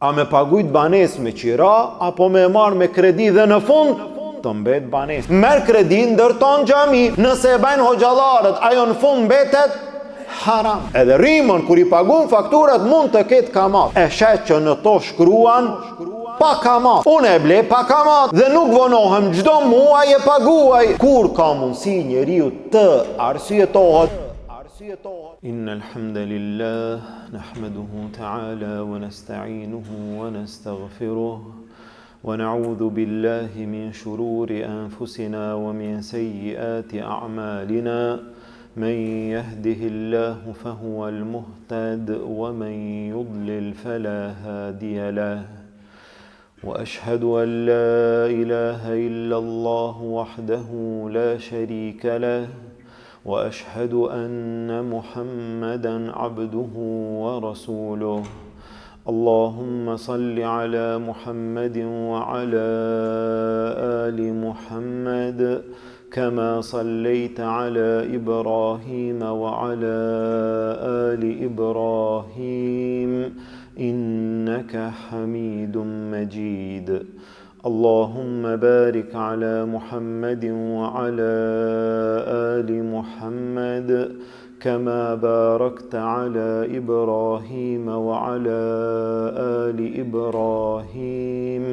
A me pagujt banes me qira, apo me marr me kredi dhe në fund të mbet banes. Merr kredi, ndërton xhami, nëse e bajnë hoxhallarët, ajo në fund mbetet haram. Edhe rrimën kur i pagun fakturat mund të ketë kamat. E shet që në to shkruan pa kamat. Unë e ble pa kamat dhe nuk vonohem, çdo muaj e paguaj. Kur ka mundësi njeriu të arsyetohet? إن الحمد لله نحمده تعالى ونستعينه ونستغفره ونعوذ بالله من شرور أنفسنا ومن سيئات أعمالنا من يهده الله فهو المهتد ومن يضلل فلا هادي له وأشهد أن لا إله إلا الله وحده لا شريك له وأشهد أن محمدًا عبده ورسوله اللهم صل على محمد وعلى آل محمد كما صليت على إبراهيم وعلى آل إبراهيم إنك حميد مجيد اللهم بارك على محمد وعلى آل محمد كما باركت على إبراهيم وعلى آل إبراهيم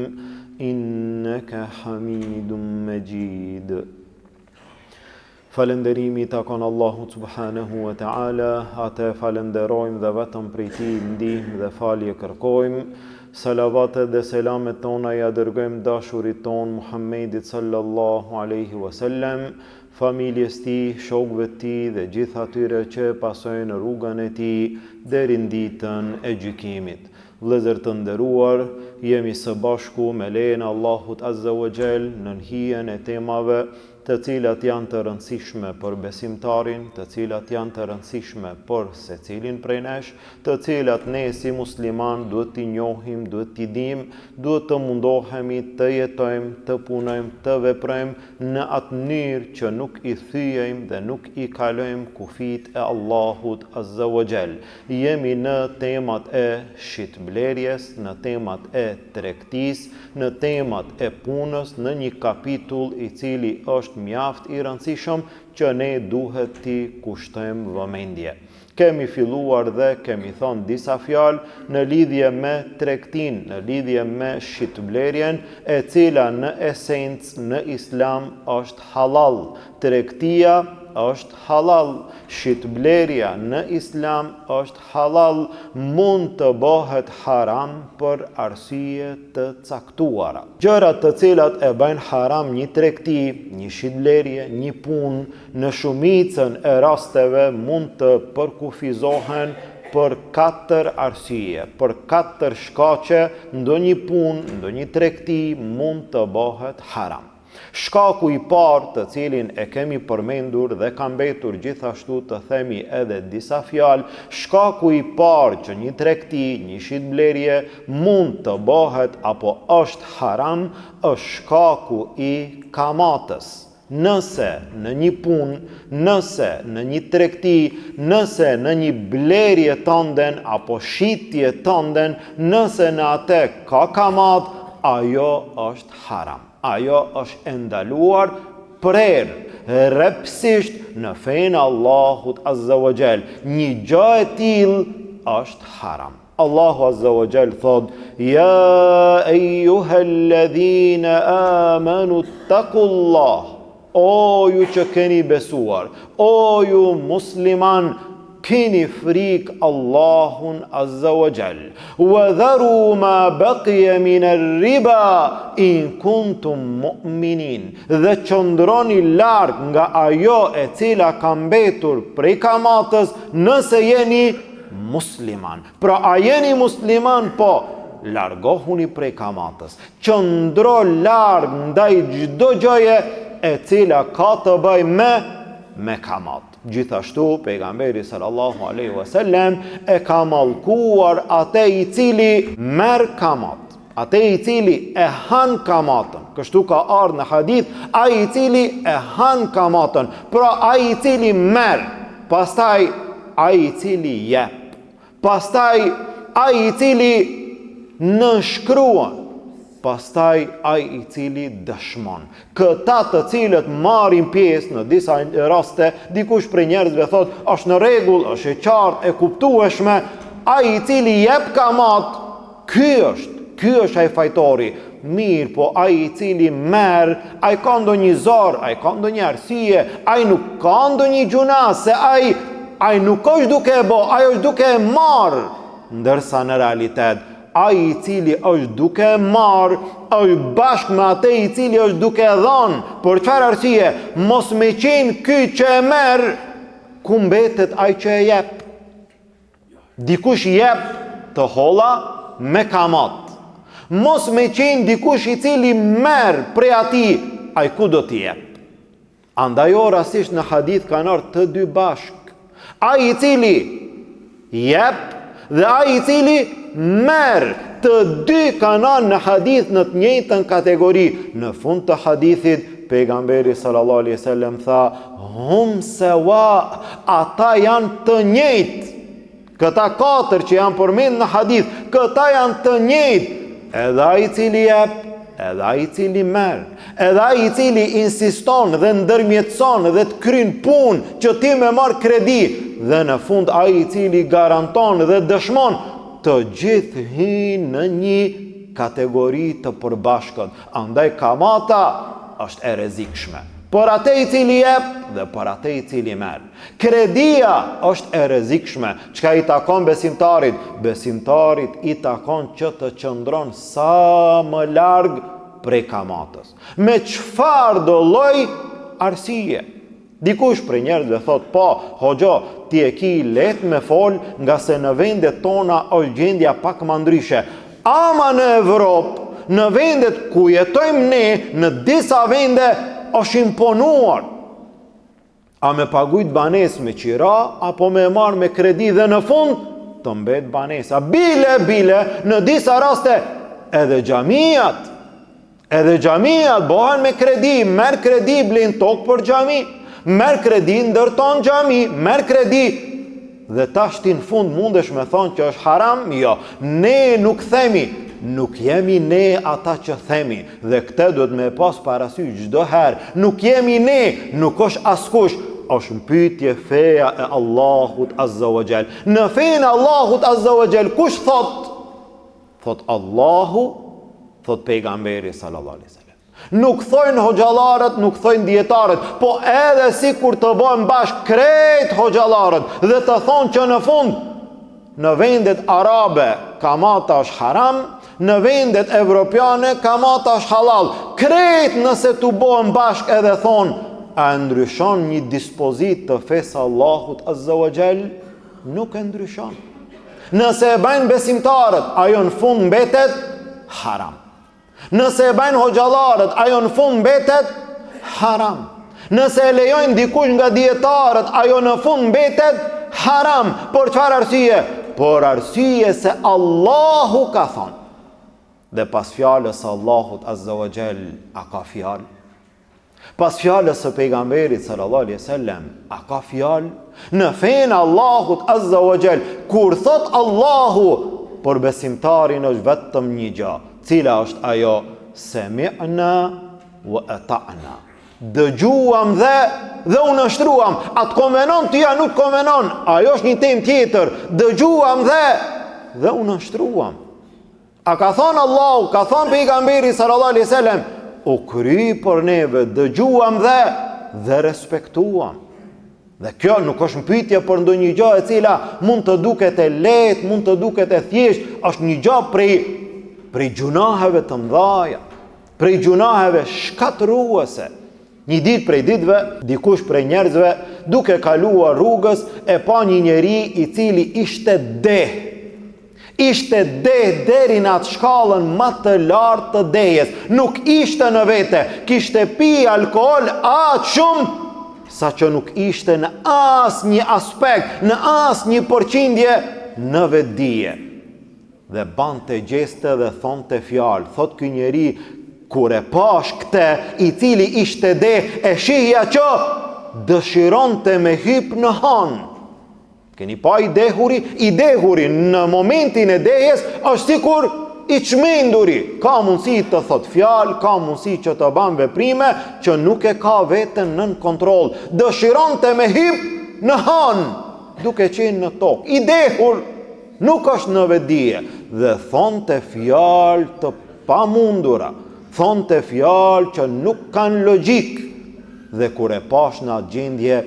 إنك حميد مجيد. Falënderimi takon Allahut subhanahu wa ta'ala, atë falenderojmë dhe vetëm prej tij ndihmë dhe falje kërkojmë. Salavatet dhe selamet tona ja dërgojmë dashurit ton Muhammedit sallallahu alaihi wasallam, familjes tij, shokëve të tij dhe gjithë atyre që pasojnë rrugën e tij deri në ditën e gjykimit. Vëllezër të nderuar, jemi së bashku me lejen e Allahut azza wa jall në hijen e temave të cilat janë të rëndësishme për besimtarin, të cilat janë të rëndësishme për secilin prej nesh, të cilat ne si musliman duhet t'i njohim, duhet t'i dim, duhet të mundohemi të jetojmë, të punojmë, të veprojmë në atë mënyrë që nuk i thyejmë dhe nuk i kalojmë kufit e Allahut azza wa jall. Jemi në temat e shitblerjes, në temat e tregtisë, në temat e punës, në një kapitull i cili është mjaft i rëndësishëm që ne duhet t'i kushtojmë vëmendje. Kemi filluar dhe kemi thënë disa fjalë në lidhje me tregtinë, në lidhje me shitblerjen, e cila në esencë në Islam është halal. Tregtia është halal, shitblerja në Islam është halal, mund të bëhet haram për arsye të caktuara. Gjërat të cilat e bëjnë haram një tregti, një shitblerje, një punë, në shumicën e rasteve mund të përkufizohen për 4 arsye, për 4 shkaqe, ndonjë punë, ndonjë tregti mund të bëhet haram. Shkaku i parë të cilin e kemi përmendur dhe ka mbetur gjithashtu të themi edhe disa fjalë, shkaku i parë që një tregti, një shitblerje mund të bëhet apo është haram, është shkaku i kamatës. Nëse në një punë, nëse në një tregti, nëse në një blerje tënden apo shitje tënden, nëse në atë ka kamat, ajo është haram. Ajo është ndaluar prerë rrepsisht në fenë Allahut azza wa jall. Një gjë e tillë është haram. Allahu azza wa jall thot: "Ya ayyuhalladhina amanu taqullah." O ju që keni besuar, o ju musliman, keni frikë Allahun azza wa jall. Wa dharu ma baqiya min ar-riba in kuntum mu'minin. Dhe qëndroni larg nga ajo e cila ka mbetur prej kamatës nëse jeni musliman. Pra a jeni musliman? Po, largohuni prej kamatës. Qëndro larg ndaj çdo gjëje e cila ka të bëj me kamat. Gjithashtu, pejgamberi sallallahu alaihi wasallam e ka mallkuar atë i cili merr kamat, atë i cili e han kamatën. Kështu ka ardhur në hadith, ai i cili e han kamatën, pra ai i cili merr, pastaj ai i cili jep, pastaj ai i cili nënshkruan, pastaj ai i cili dëshmon. Këta të cilët marrin pjesë në disa raste, dikush prej njerëzve thot, është në rregull, është e qartë, e kuptueshme, ai i cili jep kamat, ky është ai fajtori. Mirë, po ai i cili merr, ai ka ndonjë zor, ai ka ndonjë arsye, ai nuk ka ndonjë gjuna, se ai nuk është duke e bë, ai është duke e marr, ndërsa në realitet ai i cili është duke e marr, është bashkë me atë i cili është duke e dhënë. Por çfarë arsye? Mos me qenë ky që e merr, ku mbetet ai që e jep? Dikush jep të holla me kamat. Mos me qenë dikush i cili merr prej atij, ai ku do t'i jep? Andaj rastisht në hadith kanë ardhur të dy bashk. Ai i cili jep dhe ai i cili merr, të dy kanë në hadith në të njëjtën kategori. Në fund të hadithit pejgamberi sallallahu alaihi wasallam tha, hum sawa, ata janë të njëjtë. Këta katër që janë përmend në hadith, këta janë të njëjtë. Edhe ai i cili jep, edhe ai i cili merr, edhe ai i cili insiston dhe ndërmjetëson dhe të kryen punë që ti më marr kredi, dhe në fund ai i cili garanton dhe dëshmon, të gjithë hynë në një kategori të përbashkët. Andaj kamata është e rrezikshme për atë i cili jep dhe për atë i cili merr. Kredia është e rrezikshme. Çka i takon besimtarit? Besimtarit i takon që të qëndron sa më larg prej kamatës. Me çfarë do lloj arsye? Dikush për njerëzve thot, po, hoxha, ti e ki let me fol, nga se në vendet tona është gjendja pak më ndryshe. Ama në Evropë, në vendet ku jetojmë ne, në disa vende është imponuar. A me pagujt banes me qira, apo me marr me kredi dhe në fund të mbet banesa. Bile, në disa raste, edhe xhamiat bëhen me kredi, merr kredi, blen tokë për xhami, merr kredi, ndërton xhami, merr kredi. Dhe tash ti në fund mundesh me thonë që është haram? Jo, ne nuk themi, nuk jemi ne ata që themi, dhe këtë duhet me pas parasysh çdo herë. Nuk jemi ne, nuk është askush, është pyetje feja e Allahut Azza wa Jall. Në fenë Allahut Azza wa Jall kush thot? Thot Allahu, thot pejgamberi sallallahu alaihi wasallam. Nuk thojnë hoxhallarët, nuk thojnë dietarët, po edhe sikur të bëhen bashkë krejt hoxhallarët dhe të thonë që në fund në vendet arabe kamata është haram, në vendet evropiane kamata është halal. Krejt nëse të bëhen bashkë edhe thonë, a ndryshon një dispozit të fesë Allahut Azza wa Jall? Nuk e ndryshon. Nëse e bajnë besimtarët, ajo në fund mbetet haram. Nëse e bajnë hoxhallarët, ajo në fund mbetet haram. Nëse e lejojnë dikush nga dietarët, ajo në fund mbetet haram. Por çfarë arsye? Por arsye se Allahu ka thonë. Dhe pas fjalës Allahut Azza wa Jall, a ka fjalë? Pas fjalës së pejgamberit sallallahu alaihi wasallam, a ka fjalë? Në fenë Allahut Azza wa Jall, kur thot Allahu, por besimtarin është vetëm një gjë. Cila është ajo? Sami'na wa ata'na. Dëgjuam dhe u nështruam. Atë konvenon, tyja nuk konvenon. Ajo është një temë tjetër. Dëgjuam dhe u nështruam. A ka thonë Allahu, ka thonë pejgamberi sallallahu alaihi wasallam, u kry për neve, dëgjuam dhe respektuam. Dhe kjo nuk është pyetje për ndonjë gjë e cila mund të duket e lehtë, mund të duket e thjeshtë, është një gjë prej gjunaheve të mëdha, prej gjunaheve shkatëruese. Një ditë prej ditëve, dikush prej njerëzve duke kaluar rrugës e pa një njeri i cili ishte deh. Ishte deh deri në atë shkallën më të lartë të dejes. Nuk ishte në vete, kishte pi alkool aq shumë sa që nuk ishte në asnjë aspekt, në asnjë përqindje në vetdije. Dhe bante gjeste dhe thonte fjalë. Thot ky njeri, kur e pash këtë, i cili ishte deh, e shihja që dëshironte me hyp në han. Keni pa i dehuri? I dehuri në momentin e dejes është sikur i çmenduri, ka mundësi të thot fjalë, ka mundësi që të bën veprime që nuk e ka veten nën kontroll. Dëshironte me hip në han, duke qenë në tokë. I dehur, nuk është në vetdije dhe thonte fjalë të pamundura, thonte fjalë që nuk kanë logjik. Dhe kur e pash në atë gjendje,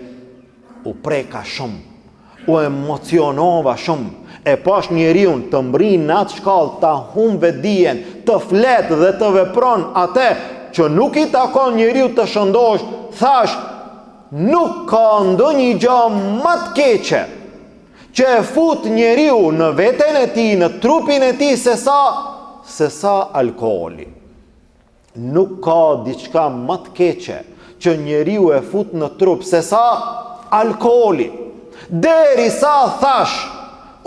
u preka shumë, u emocionova shumë. E pash njeriun të mbrin në atë shkallë, të humb vetdijen, të flet dhe të vepron atë që nuk i takon njeriu të shëndosh, thash, nuk ka ndonjë gjë më të keqe që e fut njeriu në veten e tij, në trupin e tij se sa alkooli. Nuk ka diçka më të keqe që njeriu e fut në trup se sa alkooli. Derisa thash,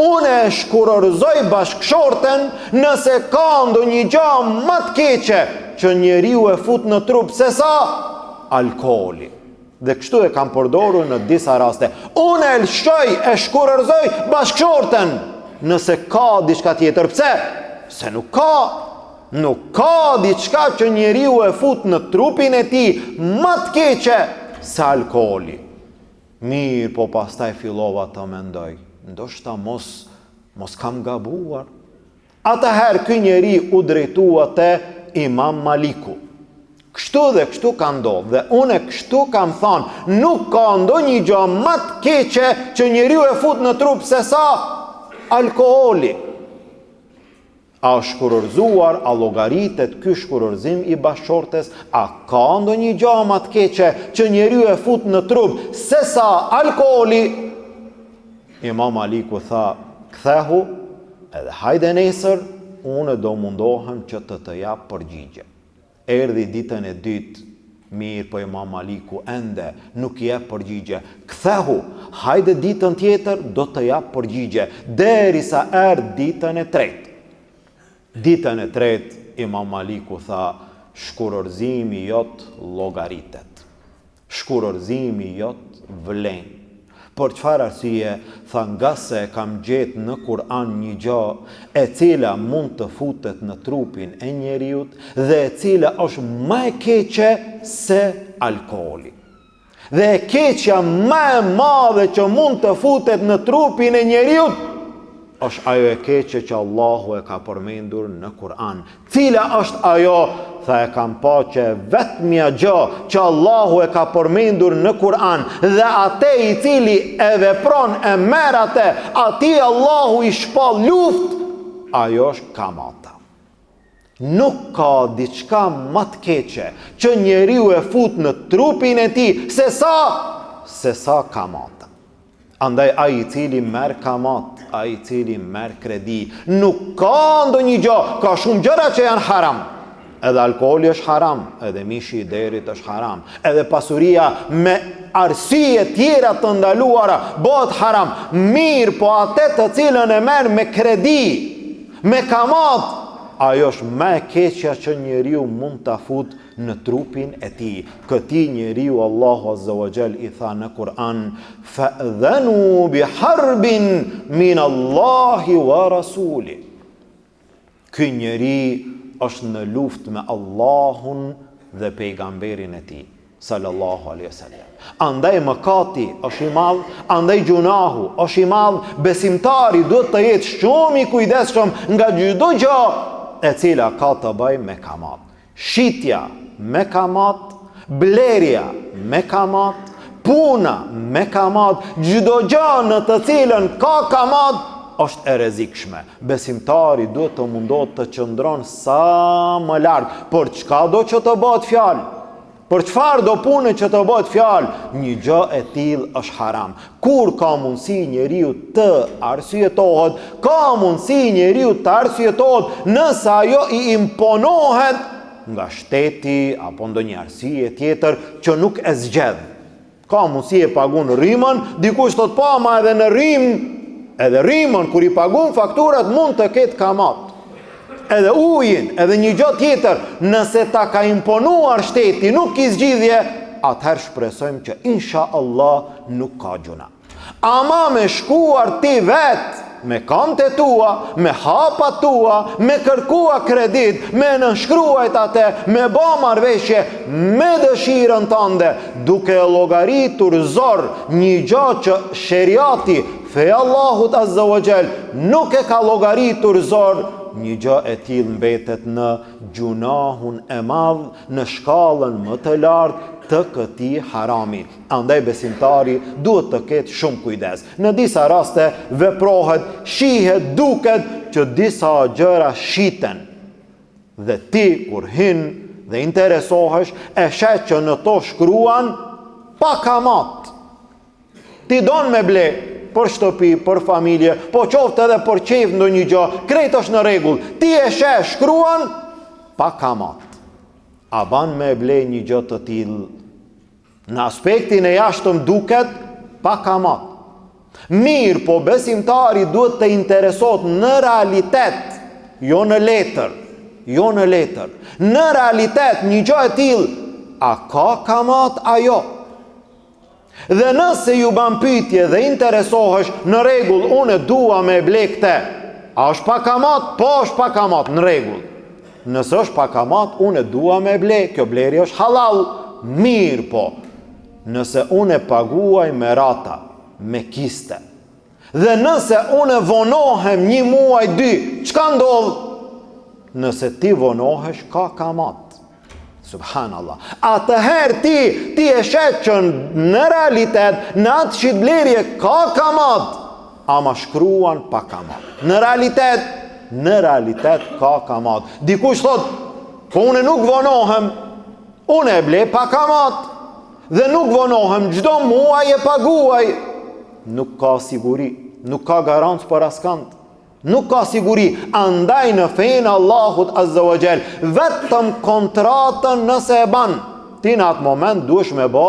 unë e shkurorëzoj bashkëshorten nëse ka ndonjë gjë më të keqe që njeriu e fut në trup se sa alkooli. Dhe kështu e kam përdorur në disa raste. Unë e lëshoj, e shkurorëzoj bashkëshorten nëse ka diçka tjetër. Pse? Se nuk ka diçka që njeriu e fut në trupin e tij më të keqe se alkooli. Mirë, po pastaj fillova të mendoj, ndoshta mos kam gabuar. Atëherë ky njeri u drejtua te Imam Maliku. Kështu dhe kështu ka ndodhur dhe unë kështu kam thënë, nuk ka ndonjë gjë më të keqe që njeriu e fut në trup se sa alkooli. A shkurorzuar, a llogaritet ky shkurorzim i bashkëshortes? A ka ndonjë gjë më të keqe që njeriu e fut në trup se sa alkooli? Imam Maliku tha, kthehu edhe hajde nesër, unë do mundohem që të jap përgjigje. Erdhi ditën e dytë, mirë, po Imam Maliku ende nuk jep përgjigje. Kthehu, hajde ditën tjetër, do të jap përgjigje. Derisa erdhi ditën e tretë. Ditën e tretë, Imam Maliku tha, shkurorzimi jot llogaritet. Shkurorzimi jot vlen. Por çfarë arsye? Tha, nga se kam gjetë në Kur'an një gjë e cila mund të futet në trupin e njeriut dhe e cila është më e keqe se alkooli. Dhe e keqja më e madhe që mund të futet në trupin e njeriut është ajo e keqe që Allahu e ka përmendur në Kur'an. Cila është ajo? Tha, e kam pa që vetmja gjë që Allahu e ka përmendur në Kur'an dhe atë i cili e vepron e merr atë, atij Allahu i shpall luftë, ajo është kamata. Nuk ka diçka më të keqe që njeriu e fut në trupin e tij se sa kamata. Andaj ai i cili merr kamat, ai i cili merr kredi, nuk ka ndonjë gjë, ka shumë gjëra që janë haram. Edhe alkooli është haram, edhe mishi i derit është haram, edhe pasuria me arsye tjera të ndaluara bëhet haram. Mirë, po atë të cilën e merr me kredi, me kamat, ajo është më e keqja që njeriu mund ta fut në trupin e tij. Këtij njeriu Allahu Azza wa Jall i tha në Kur'an, fa'dhanu bi harbin min Allahi wa rasuli. Ky njeri është në luftë me Allahun dhe pejgamberin e tij sallallahu alaihi wasallam. Andaj mëkati është i madh, andaj gjunahu është i madh. Besimtari duhet të jetë shumë i kujdesshëm nga çdo gjë e cila ka të bëjë me kamat. Shitja me kamat, blerja me kamat, puna me kamat, çdo gjë në të cilën ka kamat është e rrezikshme. Besimtari duhet të mundohet të qëndron sa më larg. Por çka do që të bëhet fjalë? Për çfarë do punë që të bëhet fjalë? Një gjë e tillë është haram. Kur ka mundësi njeriu të arsyetohet, ka mundësi njeriu të arsyetohet nëse ajo i imponohet nga shteti apo ndonjë arsye tjetër që nuk e zgjedh. Ka mundësi e pagun rrimën, dikush thot pa, ma edhe në edhe rrimën kur i pagun fakturat mund të ketë kamat. Edhe ujin, edhe një gjë tjetër, nëse ta ka imponuar shteti, nuk i zgjidhje, atëherë shpresojmë që insha Allah nuk ka gjuna. Ama me shkuar ti vet me kante tua, me hapa tua, me kërkua kredit, me nënshkruajt atë, me ba marrëveshje me dëshirën tënde, duke llogaritur zor një gjë që sheriati feja Allahut Azza wa Jall nuk e ka llogaritur zor, një gjë e tillë mbetet në gjunahun e madh, në shkallën më të lartë të këtij harami. Andaj besimtari duhet të ketë shumë kujdes. Në disa raste veprohet, shihet, duket që disa gjëra shiten. Dhe ti kur hin dhe interesohesh, e shet që në to shkruan pa kamat. Ti don me ble për shtëpi, për familje, po qoftë edhe për qejf ndonjë gjë, krejt është në rregull. Ti e sheh shkruan pa kamat. A ban me ble një gjë të tillë? Në aspektin e jashtëm duket pa kamat. Mirë, po besimtari duhet të interesohet në realitet, jo në letër, jo në letër. Në realitet një gjë e tillë, a ka kamat ajo? Dhe nëse ju ban pyetje dhe interesohesh, në rregull, unë dua me ble këtë. A është pa kamat? Po, është pa kamat, në rregull. Nëse është pa kamat, unë dua me ble, kjo blerje është halal. Mirë, po. Nëse unë paguaj me rata, me kiste, dhe nëse unë vonohem 1 muaj 2, çka ndodh? Nëse ti vonohesh, ka kamat. Subhanallah. Atëherë ti e shet që në realitet, në atë shitblerje ka kamat, ama shkruan pa kamat. Në realitet ka kamat. Dikush thot, po unë nuk vonohem, unë e ble pa kamat, dhe nuk vonohem, çdo muaj e paguaj. Nuk ka siguri, nuk ka garancë për askant. Nuk ka siguri. Andaj në fenë Allahut Azza wa Jall, vetëm kontratën nëse e ban, ti në atë moment duhesh me bë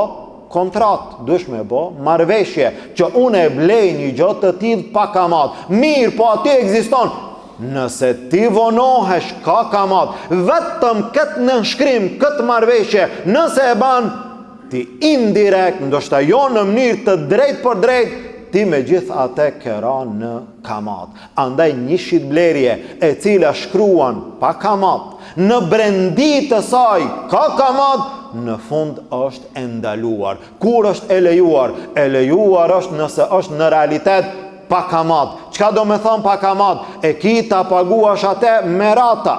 kontratë, duhesh me bë marrëveshje që unë e blej një gjë të tillë pa kamat. Mirë, po aty ekziston. Nëse ti vonohesh ka kamat, vetëm këtë nënshkrim, këtë marrëveshje, nëse e ban, ti indirekt, ndoshta jo në mënyrë të drejtë për drejtë, ti me gjithë atë këra në kamat. Andaj një shitblerje e cila shkruan pa kamat, në brendi të saj ka kamat, në fund është e ndaluar. Kur është e lejuar? E lejuar është nëse është në realitet pa kamat. Çka do me thonë pa kamat? E ki ta paguash atë me rata,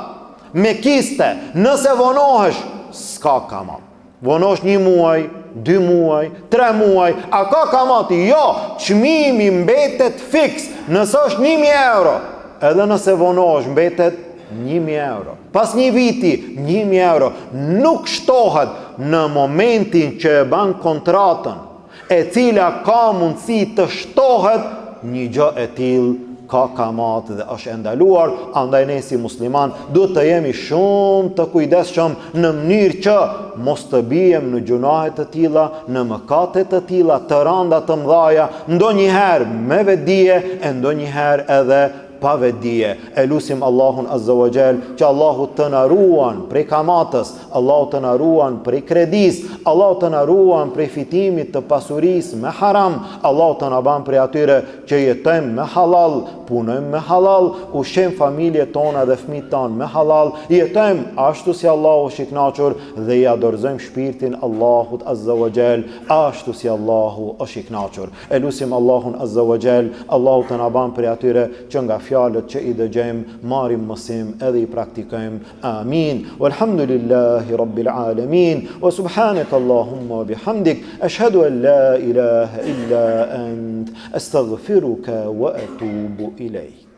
me kiste. Nëse vonohesh, s'ka kamat. Vonosh 1 muaj, 2 muaj, 3 muaj, a ka kamati? Jo, çmimi mbetet fiks. Nëse është 1.000 euro, edhe nëse vonosh mbetet 1.000 euro. Pas 1 viti, 1.000 euro. Nuk shtohet në momentin që e ban kontratën, e cila ka mundësi të shtohet, një gjë e tillë ka kamat dhe është ndaluar. Andaj ne si musliman duhet të jemi shumë të kujdesshëm në mënyrë që mos të bijem në gjunahe të tilla, në mëkate të tilla, të rënda të mëdha, ndonjëherë me vetdije e ndonjëherë edhe pa vetdije. E lutim Allahun Azza wa Jall që Allahu të na ruan prej kamatës, Allahu të na ruan prej kredis, Allahu të na ruan prej fitimit të pasurisë me haram, Allahu të na ban prej atyre që jetojmë me halal, punojmë me halal, ushqejmë familjet tona dhe fëmijët tanë me halal, jetojmë ashtu si Allahu është i kënaqur dhe i adorzojmë shpirtin Allahut Azza wa Jall ashtu si Allahu është i kënaqur. E lutim Allahun Azza wa Jall, Allahu të na ban prej atyre që nga fjalët që i dëgjojmë marrim mësim edhe i praktikojmë. Amin. Walhamdulillahi rabbil alamin. Wa subhanaka Allahumma wa bihamdik ashhadu an la ilaha illa ant astaghfiruka wa atubu ilayk.